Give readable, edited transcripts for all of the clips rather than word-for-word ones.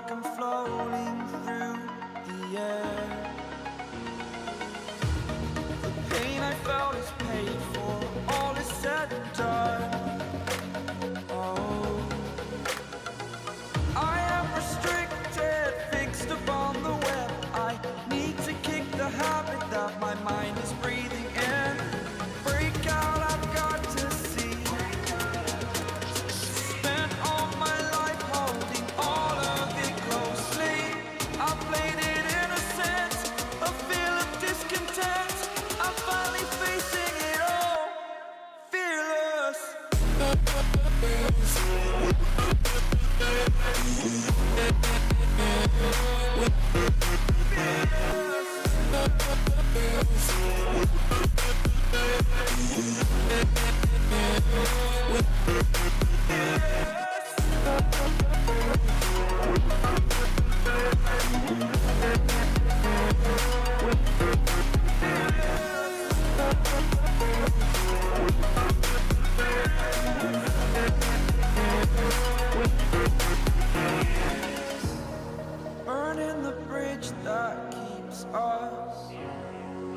like I'm floating through the air. The pain I felt is paid for, all is said and done. Oh, I am restricted, fixed upon the web. I need to kick the habit that my mind is breathing in. Break out, I've got to see. Spent all my life holding all of it closely. I played it innocent, a feel of discontent. I'm finally facing it all, fearless. Burning the bridge that keeps us.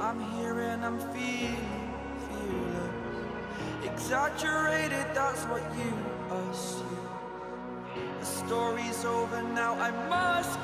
I'm here and I'm feeling fearless. Exaggerated, that's what you assume. The story's over now, I must